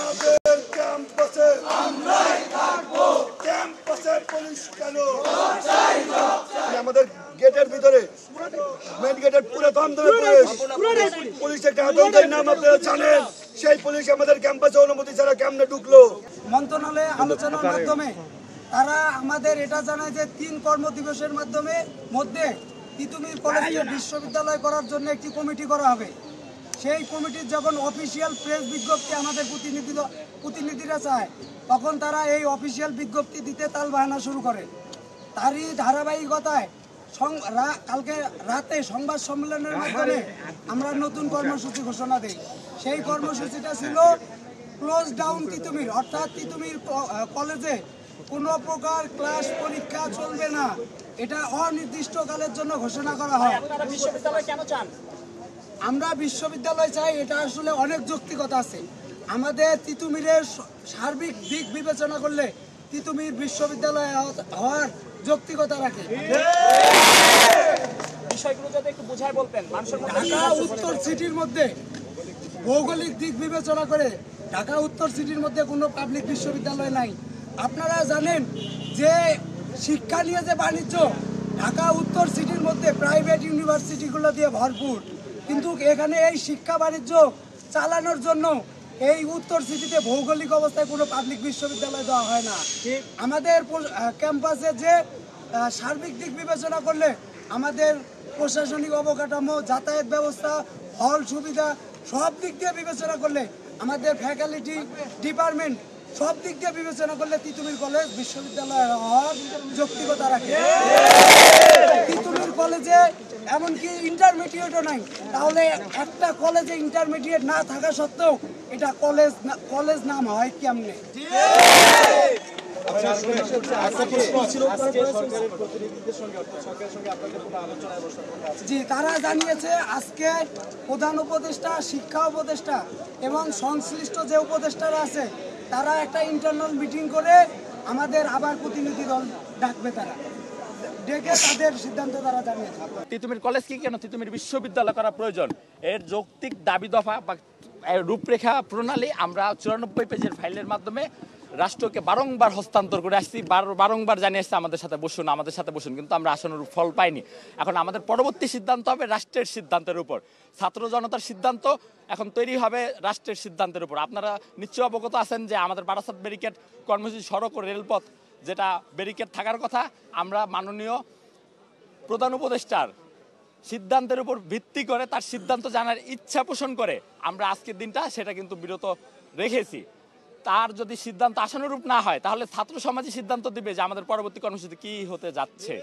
আমাদের ক্যাম্পাসে আমরাই থাকবো, ক্যাম্পাসে পুলিশ কেন? আমাদের গেটের ভিতরে মেন গেটের পুরো দমদমে পুলিশ একটা আতঙ্কের নাম আপনারা জানেন। সেই পুলিশ আমাদের ক্যাম্পাসে অনুমতি ছাড়া কেমনে ঢুকলো? মন্ত্রণালয়ে আলোচনার মাধ্যমে তারা আমাদের এটা জানায় যে 3 কর্মদিবসের মধ্যে তিতুমির কলেজকে বিশ্ববিদ্যালয় করার জন্য একটি কমিটি করা হবে। সেই কমিটির যখন অফিসিয়াল প্রেস বিজ্ঞপ্তি আমাদের প্রতিনিধিরা চায়, তখন তারা এই অফিসিয়াল বিজ্ঞপ্তি দিতে তালবাহানা শুরু করে। তারই ধারাবাহিকতায় কালকে রাতে সংবাদ সম্মেলনের মাধ্যমে আমরা নতুন কর্মসূচি ঘোষণা দিই। সেই কর্মসূচিটা ছিল ক্লোজ ডাউন তিতুমির, অর্থাৎ তিতুমির কলেজে কোনো প্রকার ক্লাস পরীক্ষা চলবে না। এটা অনির্দিষ্টকালের জন্য ঘোষণা করা হয়। আমরা বিশ্ববিদ্যালয় চাই, এটা আসলে অনেক যৌক্তিকতা আছে। আমাদের তিতুমিরের সার্বিক দিক বিবেচনা করলে তিতুমির বিশ্ববিদ্যালয় হওয়ার যৌক্তিকতা রাখে। ঢাকা উত্তর সিটির মধ্যে ভৌগোলিক দিক বিবেচনা করে ঢাকা উত্তর সিটির মধ্যে কোনো পাবলিক বিশ্ববিদ্যালয় নাই। আপনারা জানেন যে শিক্ষা নিয়ে যে বাণিজ্য, ঢাকা উত্তর সিটির মধ্যে প্রাইভেট ইউনিভার্সিটিগুলো দিয়ে ভরপুর, কিন্তু এখানে এই শিক্ষা বাণিজ্য চালানোর জন্য এই উত্তর সিটিতে ভৌগোলিক অবস্থায় কোনো পাবলিক বিশ্ববিদ্যালয় দেওয়া হয় না। আমাদের ক্যাম্পাসে যে সার্বিক দিক বিবেচনা করলে আমাদের প্রশাসনিক অবকাঠামো, যাতায়াত ব্যবস্থা, হল সুবিধা সব দিক দিয়ে বিবেচনা করলে, আমাদের ফ্যাকাল্টি ডিপার্টমেন্ট সব দিক দিয়ে বিবেচনা করলে তিতুমির কলেজ বিশ্ববিদ্যালয় হওয়ার যৌক্তিকতা রাখে। তিতুমির কলেজে এমনকি ইন্টারমিডিয়েটও নাই, তাহলে একটা কলেজে ইন্টারমিডিয়েট না থাকা সত্ত্বেও এটা কলেজ নাম হয় কেমনে? জি, তারা জানিয়েছে আজকে প্রধান উপদেষ্টা, শিক্ষা উপদেষ্টা এবং সংশ্লিষ্ট যে উপদেষ্টারা আছে তারা একটা ইন্টারনাল মিটিং করে আমাদের আবার প্রতিনিধি দল ডাকবে, তারা ডেকে তাদের সিদ্ধান্ত তারা জানিয়েছে। তিতুমির কলেজ কি কেন তিতুমির বিশ্ববিদ্যালয় করা প্রয়োজন, এর যৌক্তিক দাবি দফা বা রূপরেখা প্রণালী আমরা 94 পেজের ফাইলের মাধ্যমে রাষ্ট্রকে বারংবার হস্তান্তর করে আসছি, বারংবার জানিয়ে আসছি আমাদের সাথে বসুন, কিন্তু আমরা আশানুরূপ ফল পাইনি। এখন আমাদের পরবর্তী সিদ্ধান্ত হবে রাষ্ট্রের সিদ্ধান্তের উপর, ছাত্র জনতার সিদ্ধান্ত এখন তৈরি হবে রাষ্ট্রের সিদ্ধান্তের উপর। আপনারা নিশ্চয় অবগত আছেন যে আমাদের বারাসাত ব্যারিকেড কর্মসূচি, সড়ক ও রেলপথ যেটা ব্যারিকেড থাকার কথা, আমরা মাননীয় প্রধান উপদেষ্টার সিদ্ধান্তের উপর ভিত্তি করে, তার সিদ্ধান্ত জানার ইচ্ছা পোষণ করে আমরা আজকের দিনটা সেটা কিন্তু বিরত রেখেছি। তার যদি সিদ্ধান্ত আশানুরূপ না হয় তাহলে ছাত্র সমাজই সিদ্ধান্ত দিবে যে আমাদের পরবর্তী কর্মসূচি কি হতে যাচ্ছে।